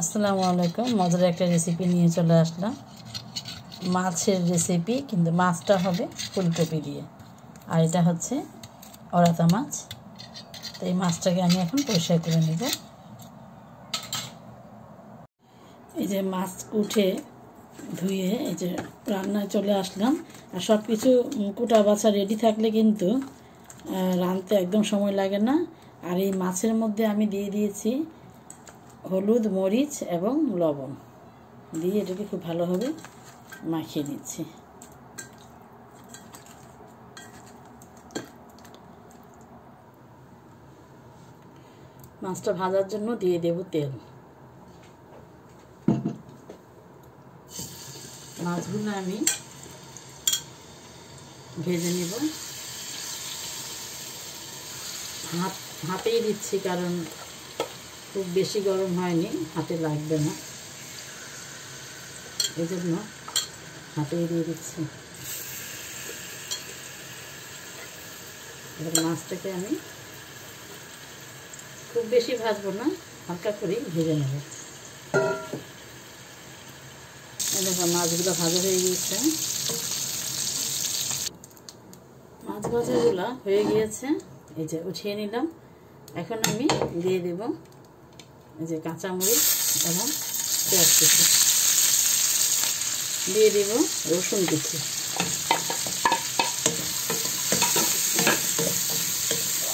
আসসালামু আলাইকুম। মজার একটা রেসিপি নিয়ে চলে আসলাম, মাছের রেসিপি, কিন্তু মাছটা হবে ফুলকপি দিয়ে। আর এটা হচ্ছে অরাতা মাছ। তো এই মাছটাকে আমি এখন পরিষ্কার করে নেব। এই যে মাছ উঠে ধুয়ে এই যে রান্নায় চলে আসলাম। আর সব কিছু কুটা বাছা রেডি থাকলে কিন্তু রাঁধতে একদম সময় লাগে না। আর এই মাছের মধ্যে আমি দিয়ে দিয়েছি হলুদ, মরিচ এবং লবণ দিয়ে এটাকে খুব ভালোভাবে মাখিয়ে নিচ্ছি। মাছটা ভাজার জন্য দিয়ে দেব তেল। মাছগুলো আমি ভেজে নেব। হাতেই দিচ্ছি, কারণ খুব বেশি গরম হয়নি, হাতে লাগবে না, এই জন্য হাতেই দিয়ে দিচ্ছি। এবার মাছটাকে আমি খুব বেশি ভাজবো না, হালকা করেই ভেজে নেব। দেখো মাছগুলো ভাজা হয়ে গিয়েছে। মাছ ভাজাগুলো হয়ে গিয়েছে, এই যে উঠিয়ে নিলাম। এখন আমি দিয়ে দেব এই যে কাঁচামরিচ এবং পেঁয়াজ কুচি, দিয়ে দেব রসুন কুচি।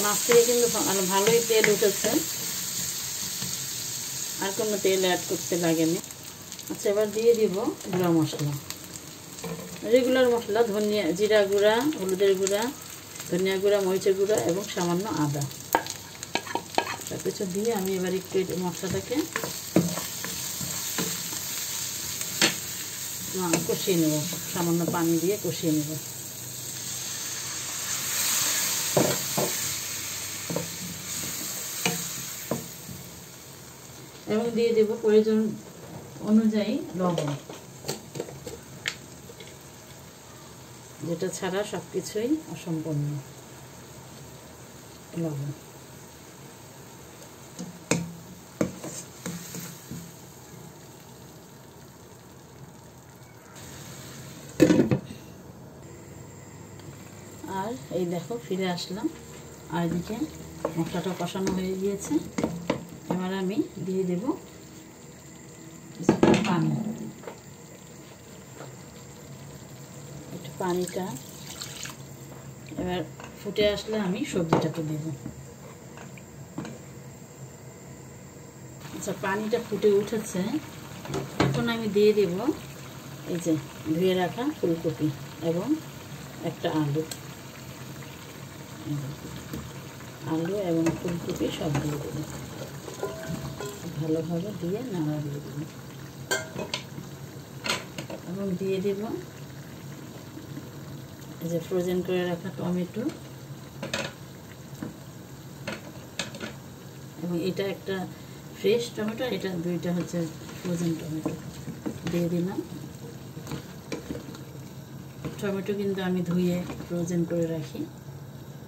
মাছ থেকে কিন্তু ভালোই তেল উঠেছে, আর কোনো তেল অ্যাড করতে লাগেনি। আচ্ছা, এবার দিয়ে দিব গুঁড়া মশলা, রেগুলার মশলা, ধনিয়া, জিরা গুঁড়া, হলুদের গুঁড়া, ধনিয়া গুঁড়া, মরিচের গুঁড়া এবং সামান্য আদা। সব কিছু দিয়ে আমি এবার একটু মশলাটাকে কষিয়ে নেব, সামান্য পানি দিয়ে কষিয়ে নেব। এবং দিয়ে দেব প্রয়োজন অনুযায়ী লবণ, যেটা ছাড়া সব কিছুই অসম্পূর্ণ। লবণ আর এই দেখো ফিরে আসলাম, আর এদিকে মশলাটা কষানো হয়ে গিয়েছে। এবার আমি দিয়ে দেব পানি। একটু পানিটা এবার ফুটে আসলে আমি সবজিটাকে দেব। আচ্ছা, পানিটা ফুটে উঠেছে, এখন আমি দিয়ে দেব এই যে ধুয়ে রাখা ফুলকপি এবং একটা আলু এবং ফুলকপি সব দিয়ে দেব। ভালোভাবে দিয়ে নাড়া দিয়ে দেব এবং দিয়ে দেব এই যে ফ্রোজেন করে রাখা টমেটো, এবং এটা একটা ফ্রেশ টমেটো, এটা দুইটা হচ্ছে ফ্রোজেন টমেটো দিয়ে দিলাম। টমেটো কিন্তু আমি ধুয়ে ফ্রোজেন করে রাখি।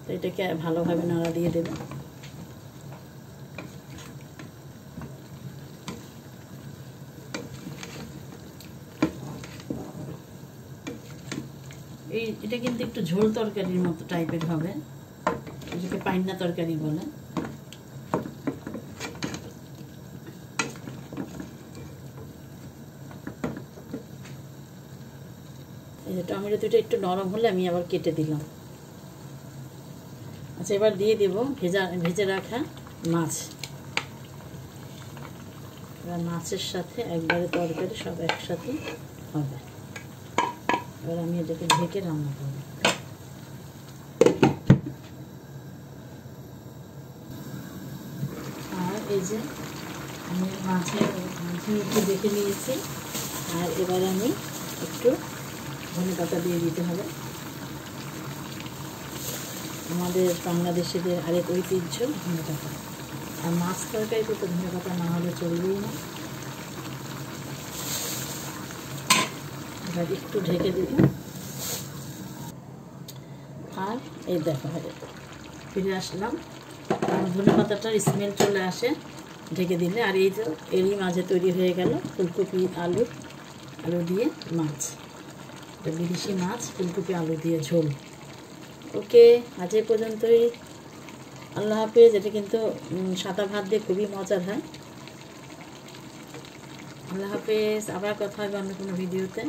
তো এটাকে ভালোভাবে নাড়া দিয়ে দেব। এটা কিন্তু একটু ঝোল তরকারির মতো টাইপের হবে, এটাকে পাইন্না তরকারি বলে। এই যে টমেটো দুটো একটু নরম হলে আমি আবার কেটে দিলাম। আচ্ছা, এবার দিয়ে দেব ভেজে রাখা মাছ। এবার মাছের সাথে একবারে তরকারি সব একসাথে হবে। এবার আমি এটাকে ঢেকে রান্না করব। আর এই যে আমি মাছে একটু দেখে নিয়েছি। আর এবার আমি একটু ধনেপাতা দিয়ে দিতে হবে। আমাদের বাংলাদেশিদের আরেক ঐতিহ্য ধনেপাতা, আর মাছ তরকারিতে তো ধনেপাতা না হলে চলবেই না। এবার একটু ঢেকে দিই। আর এই দেখো ফিরে আসলাম, ধনেপাতাটার স্মেল চলে আসে, ঢেকে দিলে। আর এই তো এরই মাঝে তৈরি হয়ে গেল ফুলকপি আলু দিয়ে মাছ, বিদেশি মাছ ফুলকপি আলু দিয়ে ঝোল। ওকে, আজ এ পর্যন্তই। আল্লাহ হাফেজ। এটা কিন্তু সাদা ভাত দিয়ে খুবই মজার হয়। আল্লাহ হাফেজ, আবার কথা হবে অন্য কোনো ভিডিওতে।